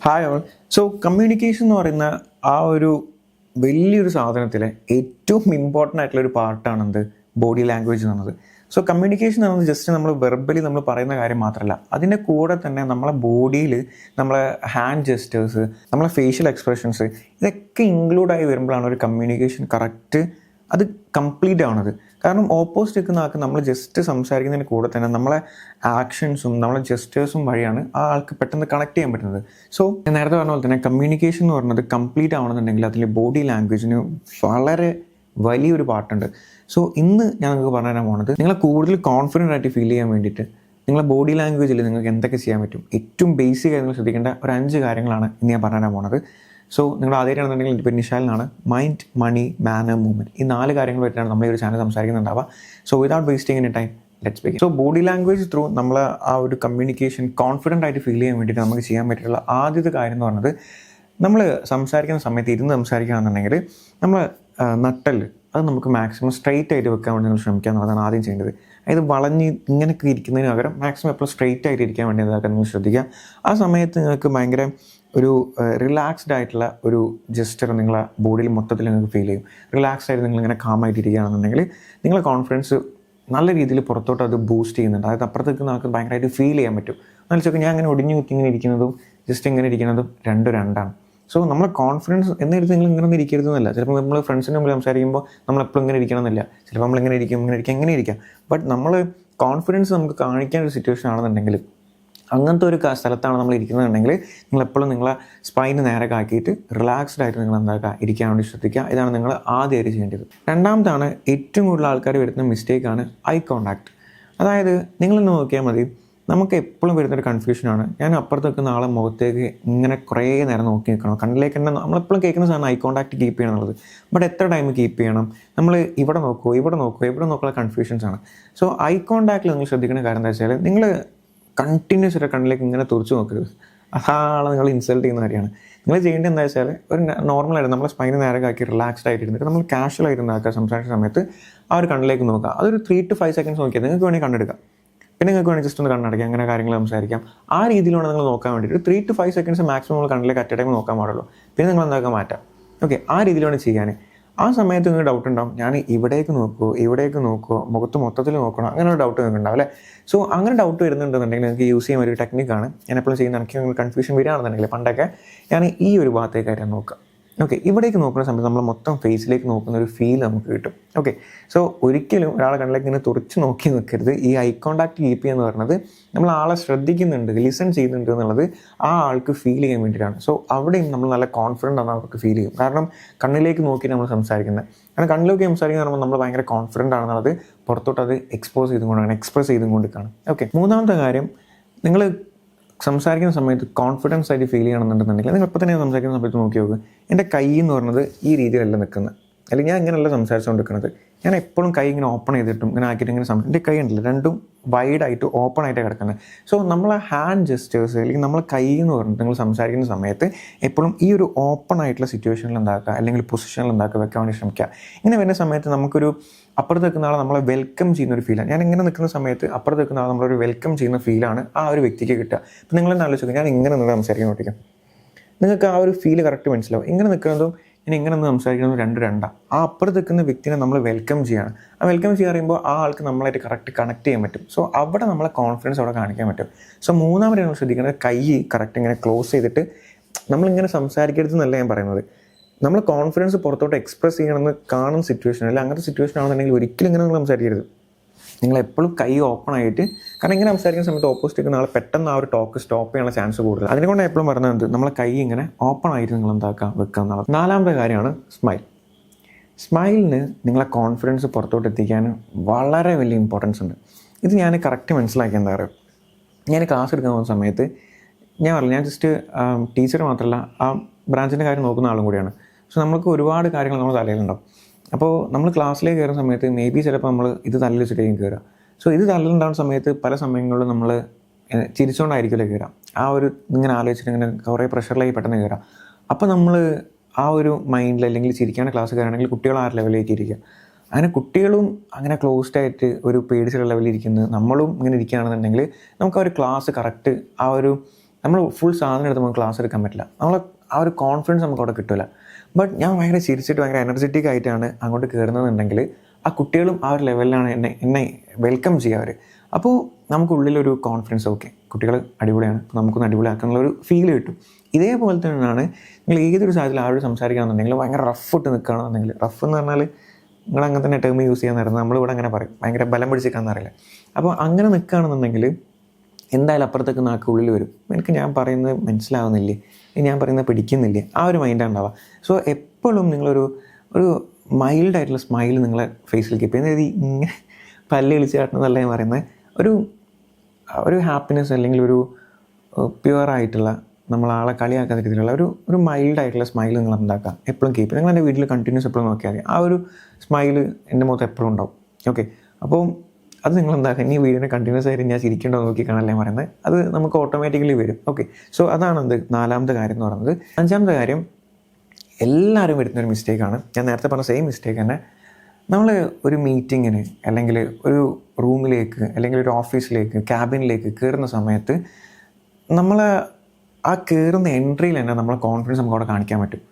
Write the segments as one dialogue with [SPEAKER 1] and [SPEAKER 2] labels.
[SPEAKER 1] Hi all. So communication എന്ന് പറയുന്ന ആ ഒരു വലിയൊരു സാധനത്തിലെ ഏറ്റവും ഇമ്പോർട്ടൻ്റ് ആയിട്ടുള്ള ഒരു പാർട്ടാണ് എന്ത് ബോഡി ലാംഗ്വേജ് എന്നുള്ളത്. സോ കമ്മ്യൂണിക്കേഷൻ എന്നത് ജസ്റ്റ് നമ്മൾ വെർബലി നമ്മൾ പറയുന്ന കാര്യം മാത്രമല്ല, അതിൻ്റെ കൂടെ തന്നെ നമ്മളെ ബോഡിയിൽ നമ്മളെ ഹാൻഡ് ജെസ്റ്റേഴ്സ്, നമ്മളെ ഫേഷ്യൽ എക്സ്പ്രഷൻസ് ഇതൊക്കെ ഇൻക്ലൂഡായി വരുമ്പോഴാണ് ഒരു കമ്മ്യൂണിക്കേഷൻ കറക്റ്റ് അത് കംപ്ലീറ്റ് ആവുന്നത്. കാരണം ഓപ്പോസിറ്റ് നിൽക്കുന്ന ആൾക്ക് നമ്മൾ ജസ്റ്റ് സംസാരിക്കുന്നതിന് കൂടെ തന്നെ നമ്മളെ ആക്ഷൻസും നമ്മളെ ജെസ്റ്റേഴ്സും വഴിയാണ് ആ ആൾക്ക് പെട്ടെന്ന് കണക്ട് ചെയ്യാൻ പറ്റുന്നത്. സോ ഞാൻ നേരത്തെ പറഞ്ഞ പോലെ തന്നെ കമ്മ്യൂണിക്കേഷൻ എന്ന് പറയുന്നത് കംപ്ലീറ്റ് ആവണമെന്നുണ്ടെങ്കിൽ അതിൽ ബോഡി ലാംഗ്വേജിന് വളരെ വലിയൊരു പാർട്ടുണ്ട്. സോ ഇന്ന് ഞാൻ നിങ്ങൾക്ക് പറഞ്ഞു തരാൻ പോകുന്നത് നിങ്ങളെ കൂടുതൽ കോൺഫിഡൻ്റ് ആയിട്ട് ഫീൽ ചെയ്യാൻ വേണ്ടിയിട്ട് നിങ്ങളെ ബോഡി ലാംഗ്വേജിൽ നിങ്ങൾക്ക് എന്തൊക്കെ ചെയ്യാൻ പറ്റും, ഏറ്റവും ബേസിക് ആയി നിങ്ങൾ ശ്രദ്ധിക്കേണ്ട ഒരു 5 കാര്യങ്ങളാണ് ഇന്ന് ഞാൻ പറഞ്ഞു തരാൻ പോകുന്നത്. സോ നിങ്ങൾ ആദ്യമായിട്ടാണെന്നുണ്ടെങ്കിൽ എൻ്റെ പേര് നിഷാലിനാണ്. മൈൻഡ്, മണി, മാനർ, മൂവ്മെൻറ്റ്, ഈ 4 കാര്യങ്ങൾ പറ്റിയാണ് നമ്മൾ ഈ ഒരു ചാനൽ സംസാരിക്കുന്നുണ്ടാവുക. So without wasting any time let's begin. So body language through നമ്മൾ ആ ഒരു കമ്മ്യൂണിക്കേഷൻ കോൺഫിഡൻ്റ് ആയിട്ട് ഫീൽ ചെയ്യാൻ വേണ്ടിയിട്ട് നമുക്ക് ചെയ്യാൻ പറ്റിയുള്ള ആദ്യത്തെ കാര്യം എന്ന് പറയുന്നത്, നമ്മൾ സംസാരിക്കുന്ന സമയത്ത് ഇരുന്ന് സംസാരിക്കുകയാണെന്നുണ്ടെങ്കിൽ നമ്മൾ നട്ടല് അത് നമുക്ക് മാക്സിമം സ്ട്രെയിറ്റ് ആയിട്ട് വെക്കാൻ വേണ്ടി നമ്മൾ ശ്രമിക്കുക എന്നുള്ളതാണ് ആദ്യം ചെയ്യേണ്ടത്. അതായത് വളഞ്ഞ് ഇങ്ങനെയൊക്കെ ഇരിക്കുന്നതിന് പകരം മാക്സിമം എപ്പോഴും സ്ട്രെയിറ്റ് ആയിട്ട് ഇരിക്കാൻ വേണ്ടി അതൊക്കെ നിങ്ങൾ ശ്രദ്ധിക്കുക. ആ സമയത്ത് നിങ്ങൾക്ക് ഭയങ്കര ഒരു റിലാക്സ്ഡ് ആയിട്ടുള്ള ഒരു ജസ്റ്റർ നിങ്ങളെ ബോഡിയിൽ മൊത്തത്തിൽ നിങ്ങൾക്ക് ഫീൽ ചെയ്യും. റിലാക്സ്ഡ് ആയിട്ട് നിങ്ങളിങ്ങനെ കാമായിട്ട് ഇരിക്കുകയാണെന്നുണ്ടെങ്കിൽ നിങ്ങളെ കോൺഫിഡൻസ് നല്ല രീതിയിൽ പുറത്തോട്ട് അത് ബൂസ്റ്റ് ചെയ്യുന്നുണ്ട്. അതായത് അപ്പുറത്തേക്ക് നമുക്ക് ഭയങ്കരമായിട്ട് ഫീൽ ചെയ്യാൻ പറ്റും. എന്നാൽ വെച്ചാൽ ഞാൻ അങ്ങനെ ഒടിഞ്ഞു കുത്തി ഇങ്ങനെ ഇരിക്കുന്നതും ജസ്റ്റ് ഇങ്ങനെ ഇരിക്കുന്നതും രണ്ടാണ്. സോ നമ്മളെ കോൺഫിഡൻസ് എന്നിരുന്ന് നിങ്ങൾ ഇങ്ങനെ ഒന്നും ഇരിക്കരുതെന്നല്ല. ചിലപ്പോൾ നമ്മൾ ഫ്രണ്ട്സിൻ്റെ മുമ്പിൽ സംസാരിക്കുമ്പോൾ നമ്മളെപ്പോഴും ഇങ്ങനെ ഇരിക്കണമെന്നില്ല. ചിലപ്പോൾ നമ്മളിങ്ങനെ ഇരിക്കും, എങ്ങനെ ഇരിക്കാം. ബട്ട് നമ്മൾ കോൺഫിഡൻസ് നമുക്ക് കാണിക്കാൻ ഒരു സിറ്റുവേഷൻ ആണെന്നുണ്ടെങ്കിൽ, അങ്ങനത്തെ ഒരു സ്ഥലത്താണ് നമ്മൾ ഇരിക്കുന്നതെന്നുണ്ടെങ്കിൽ നിങ്ങളെപ്പോഴും നിങ്ങളെ സ്പൈന് നേരെ ആക്കിയിട്ട് റിലാക്സ്ഡ് ആയിട്ട് നിങ്ങൾ എന്താക്കുക ഇരിക്കാൻ വേണ്ടി ശ്രദ്ധിക്കുക. ഇതാണ് നിങ്ങൾ ആദ്യമായിട്ട് ചെയ്യേണ്ടത്. രണ്ടാമതാണ് ഏറ്റവും കൂടുതൽ ആൾക്കാർ വരുന്ന മിസ്റ്റേക്കാണ് ഐ കോണ്ടാക്ട്. അതായത് നിങ്ങളൊന്ന് നോക്കിയാൽ മതി, നമുക്ക് എപ്പോഴും വരുന്നൊരു കൺഫ്യൂഷനാണ്, ഞാൻ അപ്പുറത്ത് നിൽക്കുന്ന ആളെ മുഖത്തേക്ക് ഇങ്ങനെ കുറേ നേരം നോക്കി നിൽക്കണം, കണ്ണിലേക്ക് തന്നെ നമ്മളെപ്പോഴും കേൾക്കുന്ന സാധനം ഐ കോണ്ടാക്ട് കീപ്പ് ചെയ്യണം എന്നുള്ളത്. ബട്ട് എത്ര ടൈം കീപ്പ് ചെയ്യണം, നമ്മൾ ഇവിടെ നോക്കുമോ കൺഫ്യൂഷൻസാണ്. സോ ഐ കോണ്ടാക്റ്റിൽ നിങ്ങൾ ശ്രദ്ധിക്കുന്ന കാര്യം എന്താ വെച്ചാൽ, നിങ്ങൾ കണ്ടിന്യൂസ് ആയിട്ട് കണ്ണിലേക്ക് ഇങ്ങനെ തുറച്ച് നോക്കരുത്. അതാണ് നിങ്ങൾ ഇൻസൾട്ട് ചെയ്യുന്ന കാര്യമാണ്. നിങ്ങൾ ചെയ്യേണ്ടത് എന്താ വെച്ചാൽ, ഒരു നോർമലായിട്ട് നമ്മളെ സ്പൈന് നേരെ ആക്കി റിലാക്സ്ഡ് ആയിട്ട് ഇരുന്നിട്ട് നമ്മൾ കാഷ്വൽ ആയിട്ട് ഉണ്ടാക്കുക സംസാരിക്കുന്ന സമയത്ത് ആ ഒരു കണ്ണിലേക്ക് നോക്കുക. അതൊരു 3 to 5 seconds നോക്കിയാൽ നിങ്ങൾക്ക് വേണമെങ്കിൽ കണ്ണെടുക്കാം, പിന്നെ നിങ്ങൾക്ക് വേണമെങ്കിൽ ജസ്റ്റ് ഒന്ന് കണ്ണടയ്ക്കാം, അങ്ങനെ കാര്യങ്ങൾ സംസാരിക്കാം. ആ രീതിയിലാണ് നിങ്ങൾ നോക്കാൻ വേണ്ടിയിട്ട് 3 to 5 seconds മാക്സിമം നമ്മൾ കണ്ണിലേക്ക് അറ്റ് ടൈം നോക്കാൻ പാടുള്ളൂ. പിന്നെ നിങ്ങൾ എന്താക്കാൻ മാറ്റാം. ഓക്കെ, ആ രീതിയിലാണ് ചെയ്യാൻ. ആ സമയത്ത് നിങ്ങൾക്ക് ഡൗട്ട് ഉണ്ടാവും, ഞാൻ ഇവിടേക്ക് നോക്കുമോ മുഖത്ത് മൊത്തത്തിൽ നോക്കണോ, അങ്ങനെ ഒരു ഡൗട്ട് നിങ്ങൾക്ക് ഉണ്ടാവും അല്ലേ. സോ അങ്ങനെ ഡൗട്ട് വരുന്നുണ്ടെന്നുണ്ടെങ്കിൽ നിങ്ങൾക്ക് യൂസ് ചെയ്യാൻ ഒരു ടെക്നിക്കാണ് ഞാൻ എപ്പോഴും ചെയ്യുന്ന. എനിക്ക് നിങ്ങൾ കൺഫ്യൂഷൻ വരികയാണെന്നുണ്ടെങ്കിൽ പണ്ടൊക്കെ ഞാൻ ഈ ഒരു ഭാഗത്തേക്കായിട്ട് നോക്കുക. ഓക്കെ, ഇവിടേക്ക് നോക്കുന്ന സമയത്ത് നമ്മൾ മൊത്തം ഫേസിലേക്ക് നോക്കുന്ന ഒരു ഫീൽ നമുക്ക് കിട്ടും. ഓക്കെ, സോ ഒരിക്കലും ഒരാളെ കണ്ണിലേക്ക് ഇങ്ങനെ തുറച്ച് നോക്കി നിൽക്കരുത്. ഈ ഐ കോണ്ടാക്ട് കീപ്പ് ചെയ്യുക എന്ന് പറയുന്നത് നമ്മൾ ആളെ ശ്രദ്ധിക്കുന്നുണ്ട്, ലിസൺ ചെയ്യുന്നുണ്ട് എന്നുള്ളത് ആ ആൾക്ക് ഫീൽ ചെയ്യാൻ വേണ്ടിയിട്ടാണ്. സോ അവിടെയും നമ്മൾ നല്ല കോൺഫിഡൻ്റ് ആണ് അവർക്ക് ഫീൽ ചെയ്യും. കാരണം കണ്ണിലേക്ക് നോക്കി നമ്മൾ സംസാരിക്കുന്നത്, കാരണം കണ്ണിലേക്ക് സംസാരിക്കുന്നത് പറയുമ്പോൾ നമ്മൾ ഭയങ്കര കോൺഫിഡൻ്റ് ആണെന്നുള്ളത് പുറത്തോട്ട് അത് എക്സ്പ്രസ് ചെയ്തും കൊണ്ടിരിക്കുകയാണ്. ഓക്കെ, മൂന്നാമത്തെ കാര്യം, നിങ്ങൾ സംസാരിക്കുന്ന സമയത്ത് കോൺഫിഡൻസ് ആയിട്ട് ഫീൽ ചെയ്യണമെന്നുണ്ടെന്നുണ്ടെങ്കിൽ നിങ്ങൾ ഇപ്പോൾ തന്നെ സംസാരിക്കുന്ന സമയത്ത് നോക്കി നോക്കുക, എൻ്റെ കൈ എന്ന് പറയുന്നത് ഈ രീതിയിലല്ല നിൽക്കുന്നത്, അല്ലെങ്കിൽ ഞാൻ ഇങ്ങനെയല്ല സംസാരിച്ചുകൊണ്ടിരിക്കുന്നത്. ഞാൻ എപ്പോഴും കൈ ഇങ്ങനെ ഓപ്പൺ ചെയ്തിട്ടും ഇങ്ങനെ ആക്കിയിട്ട് ഇങ്ങനെ എൻ്റെ കൈ ഉണ്ടല്ലോ രണ്ടും വൈഡായിട്ട് ഓപ്പൺ ആയിട്ട് കിടക്കുന്നത്. സോ നമ്മളെ ഹാൻഡ് ജെസ്റ്റേഴ്സ് അല്ലെങ്കിൽ നമ്മളെ കൈ എന്ന് പറഞ്ഞിട്ട് നിങ്ങൾ സംസാരിക്കുന്ന സമയത്ത് എപ്പോഴും ഈ ഒരു ഓപ്പൺ ആയിട്ടുള്ള സിറ്റുവേഷനിൽ എന്താക്കുക, അല്ലെങ്കിൽ പൊസിഷനിൽ എന്താക്കുക വെക്കാൻ വേണ്ടി ശ്രമിക്കുക. ഇങ്ങനെ വരുന്ന സമയത്ത് നമുക്കൊരു അപ്പുറത്ത് നിൽക്കുന്ന ആളെ നമ്മളെ വെൽക്കം ചെയ്യുന്ന ഒരു ഫീലാണ്. ഞാൻ ഇങ്ങനെ നിൽക്കുന്ന സമയത്ത് അപ്പുറത്ത് നിൽക്കുന്ന ആളെ നമ്മളൊരു വെൽക്കം ചെയ്യുന്ന ഫീലാണ് ആ ഒരു വ്യക്തിക്ക് കിട്ടുക. അപ്പോൾ നിങ്ങളെന്ന് ആലോചിക്കുക, ഞാൻ ഇങ്ങനെ നിന്ന് സംസാരിക്കാൻ നോട്ടിക്കാം, നിങ്ങൾക്ക് ആ ഒരു ഫീൽ കറക്റ്റ് മനസ്സിലാവും. ഇങ്ങനെ നിൽക്കുന്നതും ഇനി ഇങ്ങനെ ഒന്ന് സംസാരിക്കുന്നത് രണ്ടാണ്. ആ അപ്പുറത്ത് നിൽക്കുന്ന വ്യക്തിനെ നമ്മൾ വെൽക്കം ചെയ്യാണ്. ആ വെൽക്കം ചെയ്യാൻ പറയുമ്പോൾ ആ ആൾക്ക് നമ്മളായിട്ട് കറക്റ്റ് കണക്ട് ചെയ്യാൻ പറ്റും. സോ അവിടെ നമ്മളെ കോൺഫിഡൻസ് അവിടെ കാണിക്കാൻ പറ്റും. സോ മൂന്നാമത് നമ്മൾ ശ്രദ്ധിക്കുന്നത്, കൈ കറക്റ്റ് ഇങ്ങനെ ക്ലോസ് ചെയ്തിട്ട് നമ്മളിങ്ങനെ സംസാരിക്കരുതെന്നല്ല ഞാൻ പറയുന്നത്, നമ്മൾ കോൺഫിഡൻസ് പുറത്തോട്ട് എക്സ്പ്രസ് ചെയ്യണമെന്ന് കാണുന്ന സിറ്റുവേഷൻ അല്ല, അങ്ങനത്തെ സിറ്റുവേഷൻ ആണെന്നുണ്ടെങ്കിൽ ഒരിക്കലും ഇങ്ങനെ നിങ്ങൾ സംസാരിക്കരുത്. നിങ്ങൾ എപ്പോഴും കൈ ഓപ്പൺ ആയിട്ട്, കാരണം ഇങ്ങനെ സംസാരിക്കുന്ന സമയത്ത് ഓപ്പോസിറ്റ് നിൽക്കുന്ന ആൾ പെട്ടെന്ന് ആ ഒരു ടോക്ക് സ്റ്റോപ്പ് ചെയ്യാനുള്ള ചാൻസ് കൂടുതൽ. അതിനെക്കൊണ്ട് എപ്പോഴും പറയുന്നത് നമ്മളെ കൈ ഇങ്ങനെ ഓപ്പൺ ആയിട്ട് നിങ്ങൾ എന്താക്കുക വെക്കുക എന്നുള്ളത്. നാലാമത്തെ കാര്യമാണ് സ്മൈൽ. സ്മൈലിന് നിങ്ങളെ കോൺഫിഡൻസ് പുറത്തോട്ട് എത്തിക്കാൻ വളരെ വലിയ ഇമ്പോർട്ടൻസ് ഉണ്ട്. ഇത് ഞാൻ കറക്റ്റ് മനസ്സിലാക്കി. എന്താ പറയുക, ഞാൻ ക്ലാസ് എടുക്കാൻ പോകുന്ന സമയത്ത് ഞാൻ ജസ്റ്റ് ടീച്ചർ മാത്രമല്ല ആ ബ്രാഞ്ചിൻ്റെ കാര്യം നോക്കുന്ന ആളും കൂടിയാണ്. സോ നമുക്ക് ഒരുപാട് കാര്യങ്ങൾ നമ്മുടെ തലയിലുണ്ടാവും. അപ്പോൾ നമ്മൾ ക്ലാസ്സിലേക്ക് കയറുന്ന സമയത്ത് മേ ബി ചിലപ്പോൾ നമ്മൾ ഇത് തലയിൽ വെച്ചിട്ടേക്കും കയറുക. സോ ഇത് തലയിലുണ്ടാകുന്ന സമയത്ത് പല സമയങ്ങളിലും നമ്മൾ ചിരിച്ചുകൊണ്ടായിരിക്കുമല്ലോ കയറാം. ആ ഒരു ഇങ്ങനെ ആലോചിച്ചിട്ട് ഇങ്ങനെ കുറേ പ്രഷറിലേക്ക് പെട്ടെന്ന് കയറാം. അപ്പോൾ നമ്മൾ ആ ഒരു മൈൻഡിൽ അല്ലെങ്കിൽ ചിരിക്കാണ്ട് ക്ലാസ് കയറുകയാണെങ്കിൽ കുട്ടികൾ ആ ലെവലിലേക്ക് ഇരിക്കുക. അങ്ങനെ കുട്ടികളും അങ്ങനെ ക്ലോസ്ഡ് ആയിട്ട് ഒരു പേടിച്ചുള്ള ലെവലിൽ ഇരിക്കുന്നത് നമ്മളും ഇങ്ങനെ ഇരിക്കുകയാണെന്നുണ്ടെങ്കിൽ നമുക്ക് ആ ഒരു ക്ലാസ് കറക്റ്റ് ആ ഒരു നമ്മൾ ഫുൾ സാധനം എടുത്ത് നമുക്ക് ക്ലാസ് എടുക്കാൻ പറ്റില്ല. നമ്മൾ ആ ഒരു കോൺഫിഡൻസ് നമുക്ക് അവിടെ കിട്ടില്ല. ബട്ട് ഞാൻ ഭയങ്കര ചിരിച്ചിട്ട് ഭയങ്കര എനർജറ്റിക് ആയിട്ടാണ് അങ്ങോട്ട് കയറുന്നതെന്നുണ്ടെങ്കിൽ ആ കുട്ടികളും ആ ഒരു ലെവലിലാണ് എന്നെ വെൽക്കം ചെയ്യുക അവർ. അപ്പോൾ നമുക്കുള്ളിലൊരു കോൺഫിഡൻസ്, ഓക്കെ കുട്ടികൾ അടിപൊളിയാണ്, നമുക്കൊന്ന് അടിപൊളിയാക്കാനുള്ളൊരു ഫീൽ കിട്ടും. ഇതേപോലെ തന്നെയാണ് നിങ്ങൾ ഏതൊരു സാഹചര്യത്തിൽ ആരോട് സംസാരിക്കുകയാണെന്നുണ്ടെങ്കിൽ ഭയങ്കര റഫ് ഇട്ട് നിൽക്കുകയാണെന്നുണ്ടെങ്കിൽ, റഫ് എന്ന് പറഞ്ഞാൽ നിങ്ങൾ അങ്ങനെ തന്നെ ടേം യൂസ് ചെയ്യാൻ നമ്മളിവിടെ അങ്ങനെ പറയും, ഭയങ്കര ബലം പിടിച്ചിരിക്കാന്നറിയില്ല. അപ്പോൾ അങ്ങനെ നിൽക്കുകയാണെന്നുണ്ടെങ്കിൽ എന്തായാലും അപ്പുറത്തേക്ക് നാക്ക് ഉള്ളിൽ വരും, എനിക്ക് ഞാൻ പറയുന്നത് മനസ്സിലാവുന്നില്ലേ, ഞാൻ പറയുന്നത് പിടിക്കുന്നില്ലേ, ആ ഒരു മൈൻഡാണ് ഉണ്ടാവുക. സോ എപ്പോഴും നിങ്ങളൊരു മൈൽഡായിട്ടുള്ള സ്മൈൽ നിങ്ങളെ ഫേസിൽ കീപ്പ് ചെയ്യുന്നത്, ഇങ്ങനെ പല്ല് കളിച്ച് കാട്ടണമെന്നല്ല ഞാൻ പറയുന്നത്, ഒരു ഹാപ്പിനെസ് അല്ലെങ്കിൽ ഒരു പ്യുവറായിട്ടുള്ള നമ്മളാളെ കളിയാക്കാത്ത രീതിയിലുള്ള ഒരു മൈൽഡായിട്ടുള്ള സ്മൈൽ നിങ്ങൾ ഉണ്ടാക്കുക, എപ്പോഴും കീപ്പ്. നിങ്ങൾ എൻ്റെ വീട്ടിൽ കണ്ടിന്യൂസ് എപ്പോഴും നോക്കിയാൽ മതി, ആ ഒരു സ്മൈൽ എൻ്റെ മുഖത്ത് എപ്പോഴും ഉണ്ടാവും. ഓക്കെ, അപ്പോൾ അത് നിങ്ങൾ എന്താക്കുക, ഇനി വീഡിയോനെ കണ്ടിന്യൂസ് ആയിട്ട് ഞാൻ ചിരിക്കേണ്ടോ നോക്കി കാണല്ലേ പറയുന്നത്, അത് നമുക്ക് ഓട്ടോമാറ്റിക്കലി വരും. ഓക്കെ, സോ അതാണെന്ത് 4ാമത്തെ കാര്യം എന്ന് പറയുന്നത്. 5ാമത്തെ കാര്യം എല്ലാവരും വരുന്നൊരു മിസ്റ്റേക്കാണ്, ഞാൻ നേരത്തെ പറഞ്ഞ സെയിം മിസ്റ്റേക്ക് തന്നെ. നമ്മൾ ഒരു മീറ്റിങ്ങിന് അല്ലെങ്കിൽ ഒരു റൂമിലേക്ക് അല്ലെങ്കിൽ ഒരു ഓഫീസിലേക്ക് ക്യാബിനിലേക്ക് കയറുന്ന സമയത്ത് നമ്മൾ ആ കയറുന്ന എൻട്രിയിൽ തന്നെ നമ്മളെ കോൺഫിഡൻസ് നമുക്ക് അവിടെ കാണിക്കാൻ പറ്റും.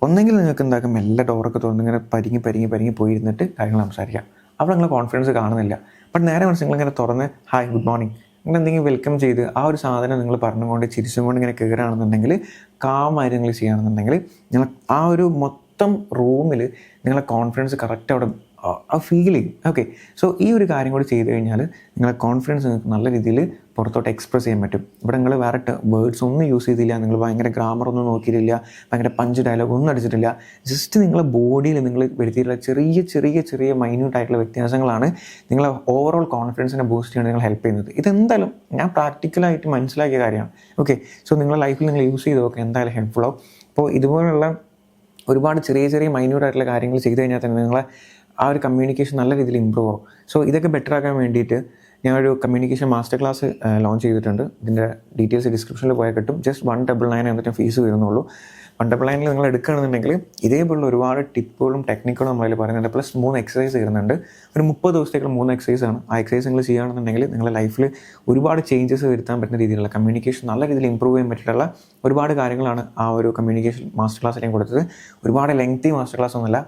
[SPEAKER 1] ഒന്നെങ്കിൽ നിങ്ങൾക്ക് എന്താക്കും, എല്ലാ ഡോറൊക്കെ തുറന്ന് ഇങ്ങനെ പരിങ്ങി പോയിരുന്നിട്ട് കാര്യങ്ങൾ സംസാരിക്കാം, അവിടെ നിങ്ങളെ കോൺഫിഡൻസ് കാണുന്നില്ല. ബട്ട് നേരെ മനസ്സ് നിങ്ങളിങ്ങനെ തുറന്ന് ഹായ് ഗുഡ് മോർണിംഗ് നിങ്ങൾ എന്തെങ്കിലും വെൽക്കം ചെയ്ത് ആ ഒരു സാധനം നിങ്ങൾ പറഞ്ഞുകൊണ്ട് ചിരിച്ചും കൊണ്ട് ഇങ്ങനെ കയറുകയാണെന്നുണ്ടെങ്കിൽ, കാമായിട്ട് നിങ്ങൾ ചെയ്യുകയാണെന്നുണ്ടെങ്കിൽ, നിങ്ങൾ ആ ഒരു മൊത്തം റൂമിൽ നിങ്ങളെ കോൺഫിഡൻസ് കറക്റ്റ് അവിടെ ആ ഫീൽ ചെയ്യും. ഓക്കെ, സോ ഈ ഒരു കാര്യം കൂടി ചെയ്ത് കഴിഞ്ഞാൽ നിങ്ങളെ കോൺഫിഡൻസ് നിങ്ങൾക്ക് നല്ല രീതിയിൽ പുറത്തോട്ട് എക്സ്പ്രസ് ചെയ്യാൻ പറ്റും. ഇവിടെ നിങ്ങൾ വേറെ വേർഡ്സ് ഒന്നും യൂസ് ചെയ്തില്ല, നിങ്ങൾ ഭയങ്കര ഗ്രാമർ ഒന്നും നോക്കിയിട്ടില്ല, ഭയങ്കര പഞ്ച് ഡയലോഗ് ഒന്നും അടിച്ചിട്ടില്ല. ജസ്റ്റ് നിങ്ങളെ ബോഡിയിൽ നിങ്ങൾ വരുത്തിയിട്ടുള്ള ചെറിയ മൈന്യൂട്ടായിട്ടുള്ള വ്യത്യാസങ്ങളാണ് നിങ്ങളെ ഓവറോൾ കോൺഫിഡൻസിനെ ബൂസ്റ്റ് ചെയ്യാൻ നിങ്ങൾ ഹെൽപ്പ് ചെയ്യുന്നത്. ഇതെന്തായാലും ഞാൻ പ്രാക്ടിക്കലായിട്ട് മനസ്സിലാക്കിയ കാര്യമാണ്. ഓക്കെ, സോ നിങ്ങളുടെ ലൈഫിൽ നിങ്ങൾ യൂസ് ചെയ്ത് നോക്കുക, എന്തായാലും ഹെൽപ്ഫുൾ ആവും. അപ്പോൾ ഇതുപോലുള്ള ഒരുപാട് ചെറിയ മൈന്യൂട്ടായിട്ടുള്ള കാര്യങ്ങൾ ചെയ്ത് കഴിഞ്ഞാൽ തന്നെ നിങ്ങളെ ആ ഒരു കമ്മ്യൂണിക്കേഷൻ നല്ല രീതിയിൽ ഇമ്പ്രൂവ് ആവും. സോ ഇതൊക്കെ ബെറ്റർ ആക്കാൻ വേണ്ടിയിട്ട് ഞാനൊരു കമ്മ്യൂണിക്കേഷൻ മാസ്റ്റർ ക്ലാസ് ലോഞ്ച് ചെയ്തിട്ടുണ്ട്. ഇതിൻ്റെ ഡീറ്റെയിൽസ് ഡിസ്ക്രിപ്ഷനിൽ പോയാൽ കിട്ടും. ജസ്റ്റ് 199 എന്നിട്ട് ഫീസ് വരുന്നുള്ളൂ. 199 നിങ്ങൾ എടുക്കുകയാണെന്നുണ്ടെങ്കിൽ ഇതേപോലുള്ള ഒരുപാട് ടിപ്പുകളും ടെക്നിക്കുകളും നമ്മളതിൽ പറയുന്നുണ്ട്. പ്ലസ് 3 എക്സസൈസ് വരുന്നുണ്ട്. ഒരു 30 ദിവസത്തേക്കുള്ള 3 എക്സസൈസാണ്. ആ എക്സസൈസ് നിങ്ങൾ ചെയ്യുകയാണെന്നുണ്ടെങ്കിൽ നിങ്ങളുടെ ലൈഫിൽ ഒരുപാട് ചേഞ്ചസ് വരുത്താൻ പറ്റുന്ന രീതിയിലുള്ള കമ്മ്യൂണിക്കേഷൻ നല്ല രീതിയിൽ ഇമ്പ്രൂവ് ചെയ്യാൻ പറ്റിയിട്ടുള്ള ഒരുപാട് കാര്യങ്ങളാണ് ആ ഒരു കമ്മ്യൂണിക്കേഷൻ മാസ്റ്റർ ക്ലാസ്സിൽ ഞാൻ കൊടുത്തത്. ഒരുപാട് ലെങ്തി മാസ്റ്റർ ക്ലാസ് ഒന്നുമല്ല,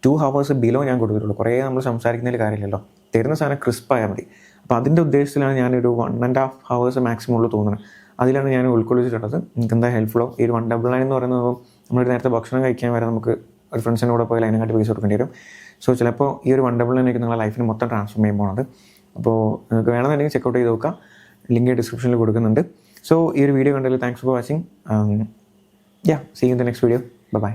[SPEAKER 1] 2 hours ബിലോ ഞാൻ കൊടുത്തിട്ടുള്ളൂ. കുറേ നമ്മൾ സംസാരിക്കുന്നതിൽ കാര്യമില്ലല്ലോ, തരുന്ന സാധനം ക്രിസ്പായാൽ മതി. അപ്പോൾ അതിൻ്റെ ഉദ്ദേശത്തിലാണ് ഞാനൊരു 1.5 hours മാക്സിമം ഉള്ളൂ തോന്നുന്നത്. അതിലാണ് ഞാൻ ഉൾക്കൊള്ളിച്ചിട്ടുള്ളത്. നിങ്ങൾക്ക് എന്താ ഹെൽപ്ഫുള്ളോ. ഈ ഒരു 199 എന്ന് പറയുന്നത് നമ്മളൊരു നേരത്തെ ഭക്ഷണം കഴിക്കാൻ വരെ നമുക്ക് ഒരു ഫ്രണ്ട്സിൻ്റെ കൂടെ പോയി അതിനെക്കാട്ടി പൈസ കൊടുക്കേണ്ടി വരും. സോ ചിലപ്പോൾ ഈ ഒരു 199 നിങ്ങളുടെ ലൈഫിന് മൊത്തം ട്രാൻസ്ഫോം ചെയ്യാൻ പോകുന്നത്. അപ്പോൾ നിങ്ങൾക്ക് വേണമെന്നുണ്ടെങ്കിൽ ചെക്കൗട്ട് ചെയ്ത് നോക്കാം, ലിങ്ക് ഡിസ്ക്രിപ്ഷനിൽ കൊടുക്കുന്നുണ്ട്. സോ ഈ ഒരു വീഡിയോ കണ്ടതിൽ thanks for watching. See you in the next video. By.